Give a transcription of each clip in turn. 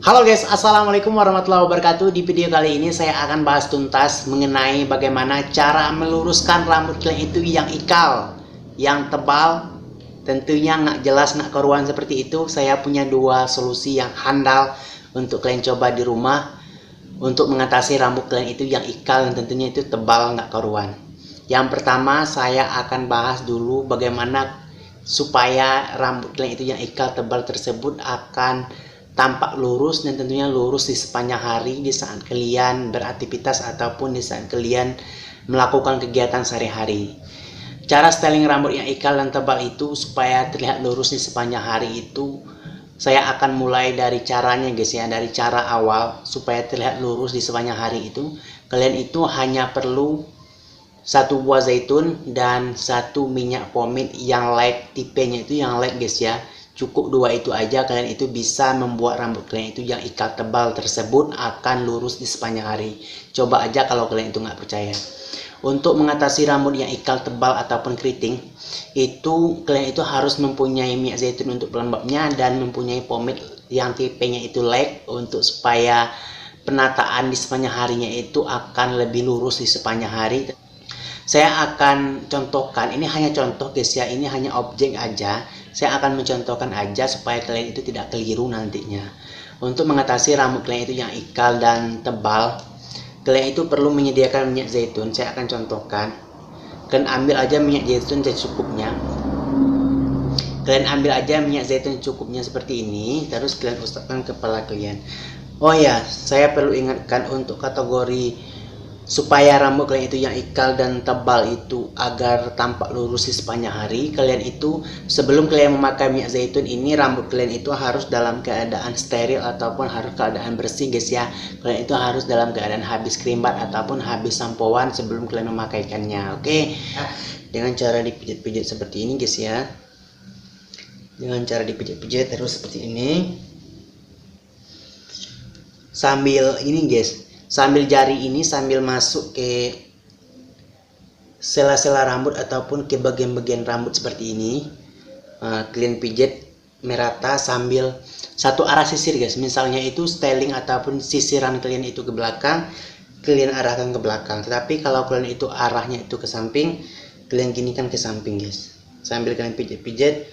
Halo guys, assalamualaikum warahmatullahi wabarakatuh. Di video kali ini saya akan bahas tuntas mengenai bagaimana cara meluruskan rambut kalian itu yang ikal, yang tebal, tentunya nggak jelas, nggak karuan seperti itu. Saya punya dua solusi yang handal untuk kalian coba di rumah untuk mengatasi rambut kalian itu yang ikal dan tentunya itu tebal nggak karuan. Yang pertama saya akan bahas dulu bagaimana supaya rambut kalian itu yang ikal tebal tersebut akan tampak lurus dan tentunya lurus di sepanjang hari di saat kalian beraktivitas ataupun di saat kalian melakukan kegiatan sehari-hari. Cara styling rambut yang ikal dan tebal itu supaya terlihat lurus di sepanjang hari itu saya akan mulai dari caranya guys ya, dari cara awal supaya terlihat lurus di sepanjang hari itu. Kalian itu hanya perlu satu buah zaitun dan satu minyak pomade yang light, tipenya itu yang light guys ya. Cukup dua itu aja, kalian itu bisa membuat rambut kalian itu yang ikal tebal tersebut akan lurus di sepanjang hari. Coba aja kalau kalian itu nggak percaya. Untuk mengatasi rambut yang ikal tebal ataupun keriting, itu kalian itu harus mempunyai minyak zaitun untuk pelembabnya dan mempunyai pomade yang tipenya itu light untuk supaya penataan di sepanjang harinya itu akan lebih lurus di sepanjang hari. Saya akan contohkan, ini hanya contoh guys ya, ini hanya objek aja. Saya akan mencontohkan aja supaya kalian itu tidak keliru nantinya. Untuk mengatasi rambut kalian itu yang ikal dan tebal, kalian itu perlu menyediakan minyak zaitun. Saya akan contohkan. Kalian ambil aja minyak zaitun secukupnya. Kalian ambil aja minyak zaitun cukupnya seperti ini, terus kalian usapkan kepala kalian. Oh ya, saya perlu ingatkan untuk kategori supaya rambut kalian itu yang ikal dan tebal itu agar tampak lurus di sepanjang hari, kalian itu sebelum kalian memakai minyak zaitun ini, rambut kalian itu harus dalam keadaan steril ataupun harus keadaan bersih guys ya. Kalian itu harus dalam keadaan habis krimbat ataupun habis sampoan sebelum kalian memakaikannya. Oke, dengan cara dipijit-pijit seperti ini guys ya, dengan cara dipijit-pijit terus seperti ini sambil ini guys, sambil jari ini sambil masuk ke sela-sela rambut ataupun ke bagian-bagian rambut seperti ini. Kalian pijit merata sambil satu arah sisir guys. Misalnya itu styling ataupun sisiran kalian itu ke belakang, kalian arahkan ke belakang. Tetapi kalau kalian itu arahnya itu ke samping, kalian ginikan ke samping guys. Sambil kalian pijit-pijit,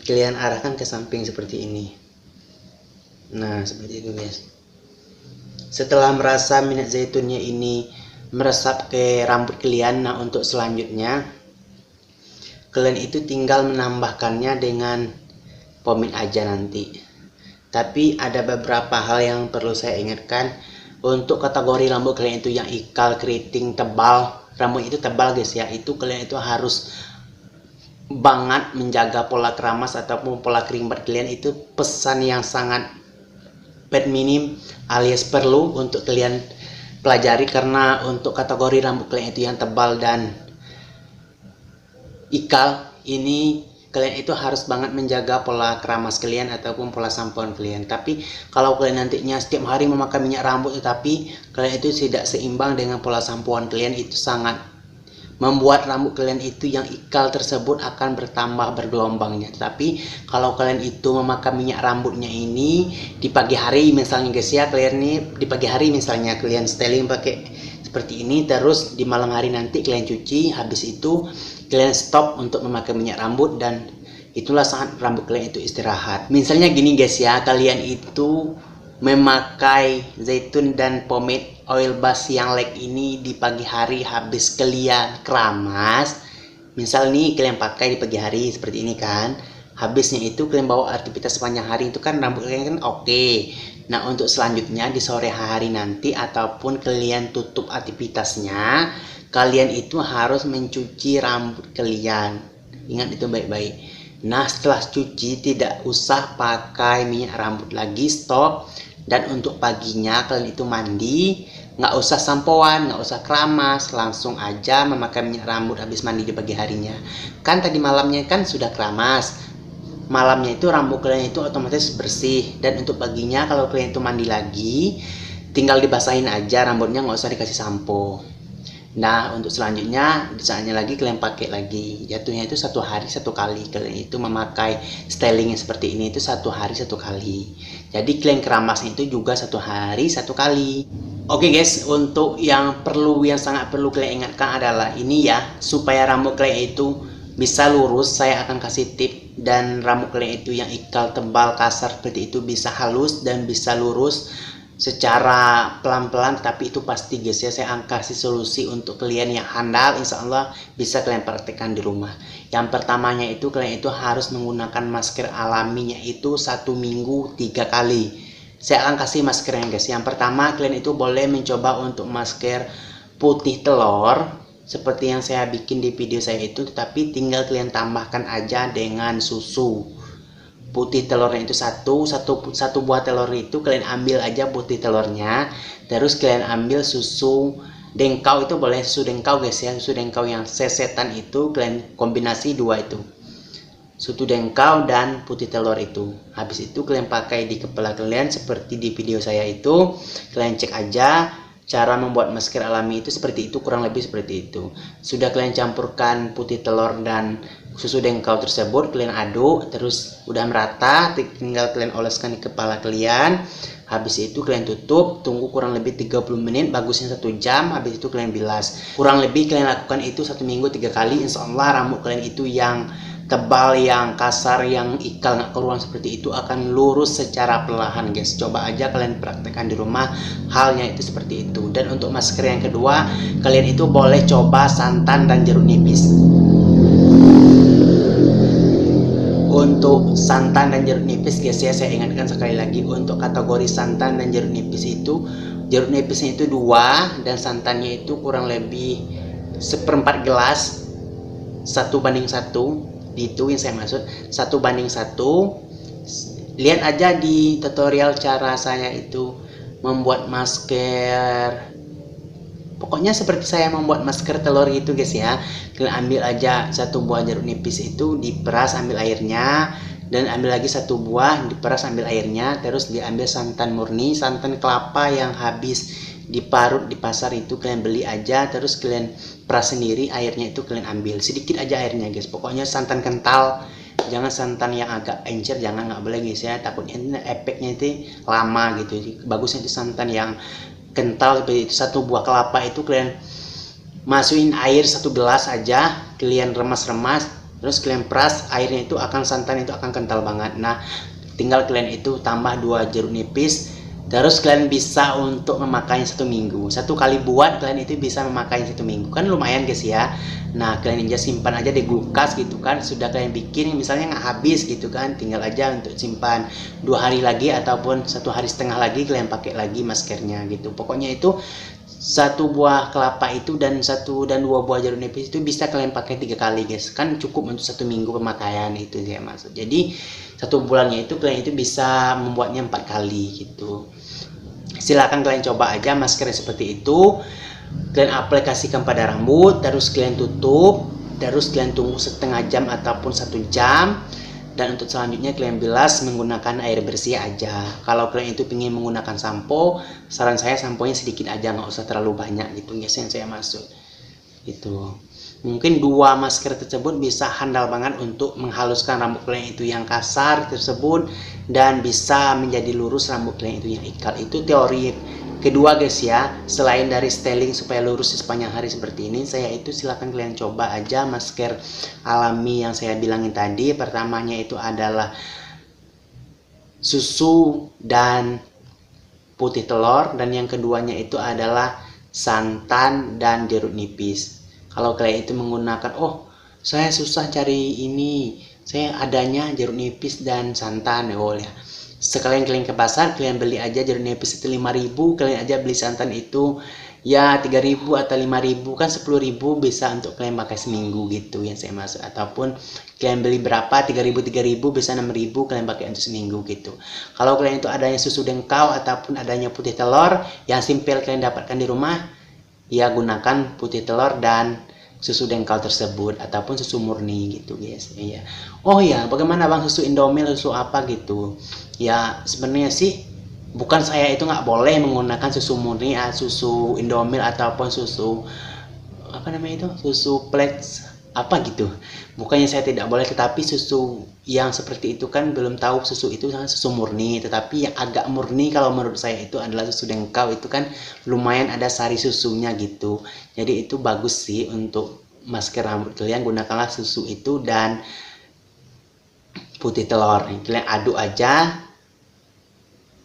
kalian arahkan ke samping seperti ini. Nah seperti itu guys. Setelah merasa minyak zaitunnya ini meresap ke rambut kalian, nah untuk selanjutnya kalian itu tinggal menambahkannya dengan pomade aja nanti. Tapi ada beberapa hal yang perlu saya ingatkan. Untuk kategori rambut kalian itu yang ikal, keriting, tebal, rambut itu tebal guys ya, itu kalian itu harus banget menjaga pola keramas ataupun pola krimbat kalian. Itu pesan yang sangat minim alias perlu untuk kalian pelajari, karena untuk kategori rambut kalian itu yang tebal dan ikal ini kalian itu harus banget menjaga pola keramas kalian ataupun pola sampoan kalian. Tapi kalau kalian nantinya setiap hari memakai minyak rambut tetapi kalian itu tidak seimbang dengan pola sampoan kalian, itu sangat membuat rambut kalian itu yang ikal tersebut akan bertambah bergelombangnya. Tapi kalau kalian itu memakai minyak rambutnya ini di pagi hari misalnya guys ya, kalian nih di pagi hari misalnya kalian styling pakai seperti ini, terus di malam hari nanti kalian cuci, habis itu kalian stop untuk memakai minyak rambut dan itulah saat rambut kalian itu istirahat. Misalnya gini guys ya, kalian itu memakai zaitun dan pomade oil base yang light ini di pagi hari habis kalian keramas. Misal nih kalian pakai di pagi hari seperti ini kan, habisnya itu kalian bawa aktivitas sepanjang hari itu kan rambut kalian kan oke. Nah untuk selanjutnya di sore hari nanti ataupun kalian tutup aktivitasnya, kalian itu harus mencuci rambut kalian. Ingat itu baik-baik. Nah setelah cuci tidak usah pakai minyak rambut lagi, stop. Dan untuk paginya kalian itu mandi, nggak usah sampoan, nggak usah keramas, langsung aja memakai minyak rambut habis mandi di pagi harinya. Kan tadi malamnya kan sudah keramas, malamnya itu rambut kalian itu otomatis bersih. Dan untuk paginya kalau kalian itu mandi lagi, tinggal dibasahin aja rambutnya, nggak usah dikasih sampo. Nah, untuk selanjutnya di saatnya lagi kalian pakai lagi. Jatuhnya itu 1 hari 1 kali. Kalian itu memakai styling yang seperti ini itu 1 hari 1 kali. Jadi kalian keramasnya itu juga 1 hari 1 kali. Oke guys, untuk yang sangat perlu kalian ingatkan adalah ini ya, supaya rambut kalian itu bisa lurus. Saya akan kasih tip, dan rambut kalian itu yang ikal tebal kasar seperti itu bisa halus dan bisa lurus secara pelan-pelan, tapi itu pasti guys ya. Saya akan kasih solusi untuk kalian yang handal, insya Allah bisa kalian praktekkan di rumah. Yang pertamanya itu kalian itu harus menggunakan masker alaminya itu 1 minggu 3 kali. Saya akan kasih maskernya guys. Yang pertama kalian itu boleh mencoba untuk masker putih telur seperti yang saya bikin di video saya itu, tetapi tinggal kalian tambahkan aja dengan susu. Putih telurnya itu satu buah telur itu kalian ambil aja putih telurnya, terus kalian ambil susu dengkau, itu boleh susu dengkau guys ya, susu dengkau yang sesetan itu kalian kombinasi dua itu, susu dengkau dan putih telur itu. Habis itu kalian pakai di kepala kalian seperti di video saya itu. Kalian cek aja cara membuat masker alami itu seperti itu, kurang lebih seperti itu. Sudah kalian campurkan putih telur dan susu dengkau tersebut, kalian aduk, terus udah merata, tinggal kalian oleskan di kepala kalian. Habis itu kalian tutup, tunggu kurang lebih 30 menit, bagusnya 1 jam. Habis itu kalian bilas. Kurang lebih kalian lakukan itu 1 minggu 3 kali. Insya Allah rambut kalian itu yang tebal, yang kasar, yang ikal nggak keluar seperti itu akan lurus secara perlahan guys. Coba aja kalian praktekkan di rumah, halnya itu seperti itu. Dan untuk masker yang kedua, kalian itu boleh coba santan dan jeruk nipis. Untuk santan dan jeruk nipis guys ya, saya ingatkan sekali lagi, untuk kategori santan dan jeruk nipis itu, jeruk nipisnya itu 2 dan santannya itu kurang lebih 1/4 gelas, 1:1, itu yang saya maksud, 1:1. Lihat aja di tutorial cara saya itu membuat masker, pokoknya seperti saya membuat masker telur gitu guys ya. Kalian ambil aja 1 buah jeruk nipis itu, diperas, ambil airnya, dan ambil lagi 1 buah, diperas, ambil airnya, terus diambil santan murni, santan kelapa yang habis diparut di pasar itu kalian beli aja, terus kalian peras sendiri, airnya itu kalian ambil sedikit aja airnya guys. Pokoknya santan kental, jangan santan yang agak encer, jangan, nggak boleh guys ya, takutnya efeknya itu lama gitu. Bagusnya itu santan yang kental seperti itu. 1 buah kelapa itu kalian masukin air 1 gelas aja, kalian remas-remas, terus kalian peras, airnya itu akan, santan itu akan kental banget. Nah, tinggal kalian itu tambah 2 jeruk nipis, terus kalian bisa untuk memakainya 1 minggu. 1 kali buat kalian itu bisa memakainya 1 minggu, kan lumayan guys ya. Nah, kalian aja simpan aja di kulkas gitu kan. Sudah kalian bikin misalnya nggak habis gitu kan, tinggal aja untuk simpan 2 hari lagi ataupun 1,5 hari lagi kalian pakai lagi maskernya gitu. Pokoknya itu 1 buah kelapa itu dan 2 buah jeruk nipis itu bisa kalian pakai 3 kali guys, kan cukup untuk 1 minggu pemakaian itu ya maksud. Jadi 1 bulannya itu kalian itu bisa membuatnya 4 kali gitu. Silakan kalian coba aja maskernya seperti itu. Kalian aplikasikan pada rambut, terus kalian tutup, terus kalian tunggu setengah jam ataupun 1 jam. Dan untuk selanjutnya kalian bilas menggunakan air bersih aja. Kalau kalian itu ingin menggunakan sampo, saran saya samponya sedikit aja, nggak usah terlalu banyak gitu guys, yang saya maksud itu. Mungkin 2 masker tersebut bisa handal banget untuk menghaluskan rambut kalian itu yang kasar tersebut, dan bisa menjadi lurus rambut kalian itu yang ikal. Itu teori kedua guys ya. Selain dari styling supaya lurus sepanjang hari seperti ini, saya itu silakan kalian coba aja masker alami yang saya bilangin tadi. Pertamanya itu adalah susu dan putih telur, dan yang keduanya itu adalah santan dan jeruk nipis. Kalau kalian itu menggunakan, oh saya susah cari ini, saya adanya jeruk nipis dan santan, oh ya, sekalian kalian ke pasar, kalian beli aja jeruk nipis itu 5.000, kalian aja beli santan itu ya 3.000 atau 5.000, kan 10.000 bisa untuk kalian pakai seminggu gitu yang saya maksud. Ataupun kalian beli berapa, 3.000 bisa 6.000, kalian pakai untuk seminggu gitu. Kalau kalian itu adanya susu dengkau ataupun adanya putih telur yang simpel kalian dapatkan di rumah, ya gunakan putih telur dan susu dengkau tersebut ataupun susu murni gitu guys. Iya. Oh ya, bagaimana bang susu Indomil, susu apa gitu? Ya sebenarnya sih bukan saya itu nggak boleh menggunakan susu murni, susu Indomil ataupun susu apa namanya itu, susu Plex apa gitu. Bukannya saya tidak boleh, tetapi susu yang seperti itu kan belum tahu susu itu susu murni, tetapi yang agak murni kalau menurut saya itu adalah susu dengkau. Itu kan lumayan ada sari susunya gitu. Jadi itu bagus sih untuk masker rambut kalian. Gunakanlah susu itu dan putih telur. Kalian aduk aja,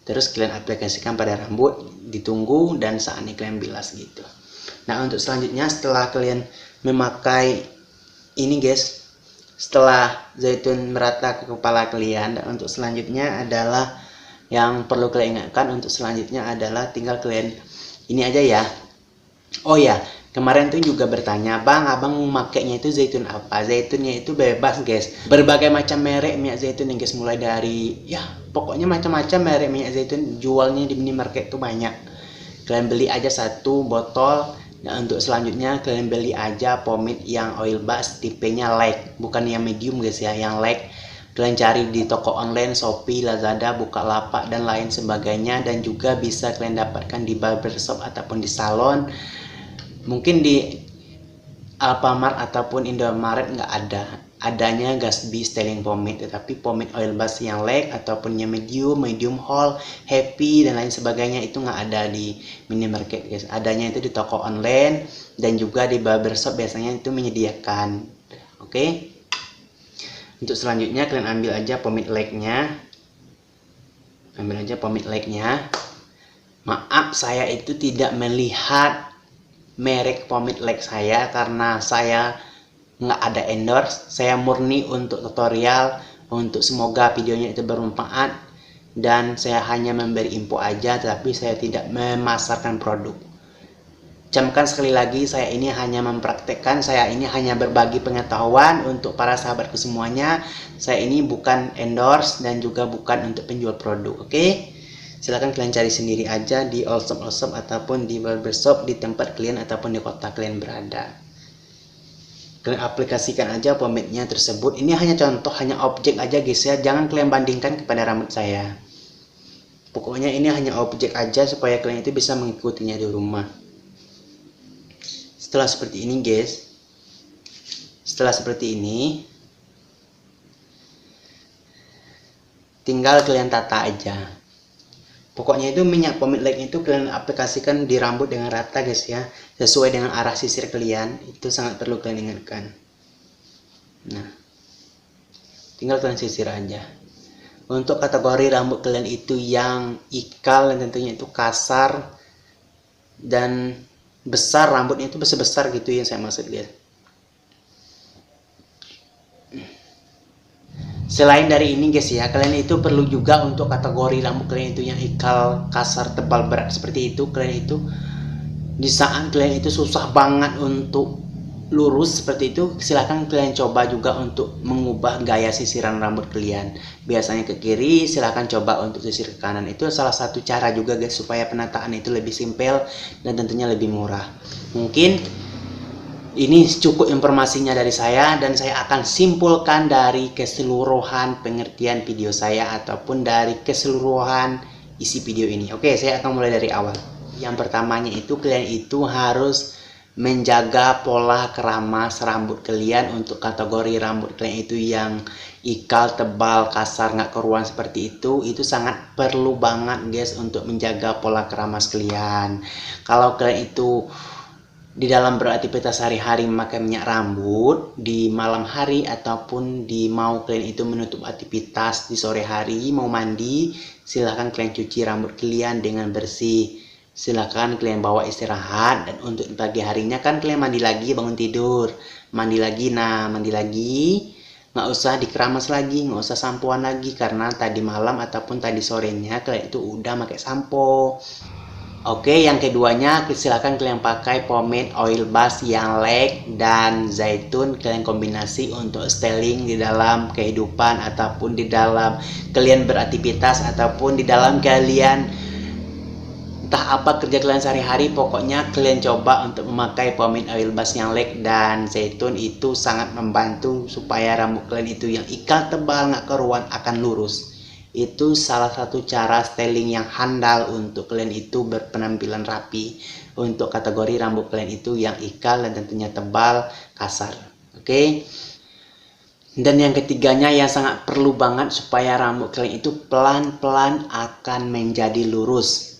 terus kalian aplikasikan pada rambut, ditunggu, dan saatnya kalian bilas gitu. Nah, untuk selanjutnya setelah kalian memakai ini guys, setelah zaitun merata ke kepala kalian, dan untuk selanjutnya adalah yang perlu kalian ingatkan, untuk selanjutnya adalah tinggal kalian ini aja ya. Oh ya, kemarin tuh juga bertanya, bang, abang makainya itu zaitun apa? Zaitunnya itu bebas guys, berbagai macam merek minyak zaitun yang guys, mulai dari ya pokoknya macam-macam merek minyak zaitun jualnya di minimarket tuh banyak. Kalian beli aja satu botol. Nah, untuk selanjutnya kalian beli aja pomade yang oil base tipenya light, bukan yang medium guys ya, yang light. Kalian cari di toko online, Shopee, Lazada, Bukalapak, dan lain sebagainya. Dan juga bisa kalian dapatkan di barbershop ataupun di salon. Mungkin di Alfamart ataupun Indomaret nggak ada. Adanya Gatsby styling pomade, tetapi pomade oil base yang light ataupun yang medium haul, happy, dan lain sebagainya itu nggak ada di minimarket guys. Adanya itu di toko online dan juga di barbershop biasanya itu menyediakan. Oke. Untuk selanjutnya kalian ambil aja pomade light-nya. Maaf, saya itu tidak melihat merek pomade light saya karena saya nggak ada endorse. Saya murni untuk tutorial, untuk semoga videonya itu bermanfaat, dan saya hanya memberi info aja, tetapi saya tidak memasarkan produk. Camkan sekali lagi, saya ini hanya mempraktekkan, saya ini hanya berbagi pengetahuan untuk para sahabatku semuanya. Saya ini bukan endorse dan juga bukan untuk penjual produk. Oke? Silahkan kalian cari sendiri aja di all shop ataupun di barbershop di tempat kalian ataupun di kota kalian berada. Kalian aplikasikan aja pomade-nya tersebut. Ini hanya contoh, hanya objek aja guys ya. Jangan kalian bandingkan kepada rambut saya. Pokoknya ini hanya objek aja supaya kalian itu bisa mengikutinya di rumah. Setelah seperti ini guys. Tinggal kalian tata aja. Pokoknya itu minyak pomade light itu kalian aplikasikan di rambut dengan rata guys ya, sesuai dengan arah sisir kalian. Itu sangat perlu kalian ingatkan. Nah, tinggal kalian sisir aja. Untuk kategori rambut kalian itu yang ikal dan tentunya itu kasar dan besar, rambutnya itu besar-besar gitu yang saya maksud guys. Selain dari ini guys ya, kalian itu perlu juga untuk kategori rambut kalian itu yang ikal, kasar, tebal, berat seperti itu. Kalian itu di saat kalian itu susah banget untuk lurus seperti itu, silahkan kalian coba juga untuk mengubah gaya sisiran rambut kalian. Biasanya ke kiri, silahkan coba untuk sisir ke kanan. Itu salah satu cara juga guys supaya penataan itu lebih simpel dan tentunya lebih murah. Mungkin ini cukup informasinya dari saya, dan saya akan simpulkan dari keseluruhan pengertian video saya ataupun dari keseluruhan isi video ini. Oke, saya akan mulai dari awal. Yang pertamanya itu kalian itu harus menjaga pola keramas rambut kalian. Untuk kategori rambut kalian itu yang ikal, tebal, kasar, nggak keruan seperti itu sangat perlu banget guys untuk menjaga pola keramas kalian. Kalau kalian itu di dalam beraktivitas sehari-hari memakai minyak rambut di malam hari ataupun di mau kalian itu menutup aktivitas di sore hari mau mandi, silahkan kalian cuci rambut kalian dengan bersih. Silahkan kalian bawa istirahat, dan untuk pagi harinya kan kalian mandi lagi, bangun tidur mandi lagi. Nah, mandi lagi nggak usah dikeramas lagi, nggak usah sampoan lagi, karena tadi malam ataupun tadi sorenya kalian itu udah pakai sampo. Oke, yang keduanya silahkan kalian pakai pomade oil base yang light dan zaitun. Kalian kombinasi untuk styling di dalam kehidupan ataupun di dalam kalian beraktivitas ataupun di dalam kalian entah apa kerja kalian sehari-hari. Pokoknya kalian coba untuk memakai pomade oil base yang light dan zaitun. Itu sangat membantu supaya rambut kalian itu yang ikal, tebal, nggak keruan akan lurus. itu salah satu cara styling yang handal untuk kalian itu berpenampilan rapi untuk kategori rambut kalian itu yang ikal dan tentunya tebal, kasar. Oke. Dan yang ketiganya yang sangat perlu banget supaya rambut kalian itu pelan-pelan akan menjadi lurus,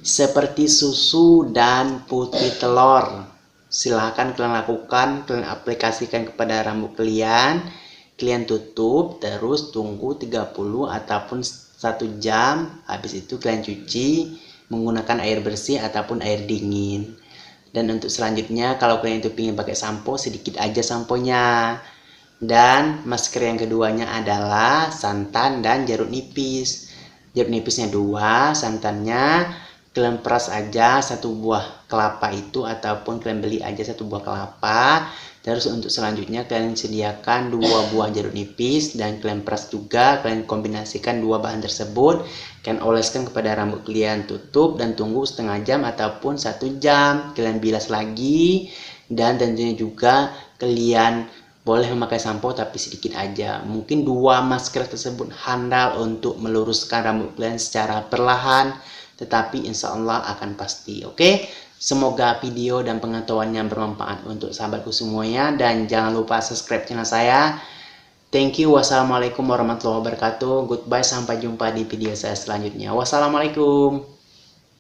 seperti susu dan putih telur. Silahkan kalian lakukan, kalian aplikasikan kepada rambut kalian. Kalian tutup, terus tunggu 30 ataupun 1 jam. Habis itu kalian cuci menggunakan air bersih ataupun air dingin. Dan untuk selanjutnya, kalau kalian itu ingin pakai sampo, sedikit aja samponya. Dan masker yang keduanya adalah santan dan jeruk nipis. Jeruk nipisnya 2, santannya kalian peras aja 1 buah kelapa itu, ataupun kalian beli aja 1 buah kelapa. Terus untuk selanjutnya kalian sediakan 2 buah jeruk nipis dan kalian peras juga. Kalian kombinasikan 2 bahan tersebut, kalian oleskan kepada rambut kalian, tutup dan tunggu setengah jam ataupun 1 jam. Kalian bilas lagi, dan tentunya juga kalian boleh memakai sampo tapi sedikit aja. Mungkin 2 masker tersebut handal untuk meluruskan rambut kalian secara perlahan, tetapi insya Allah akan pasti. Oke, semoga video dan pengetahuannya bermanfaat untuk sahabatku semuanya, dan jangan lupa subscribe channel saya. Thank you. Wassalamualaikum warahmatullahi wabarakatuh. Goodbye, sampai jumpa di video saya selanjutnya. Wassalamualaikum.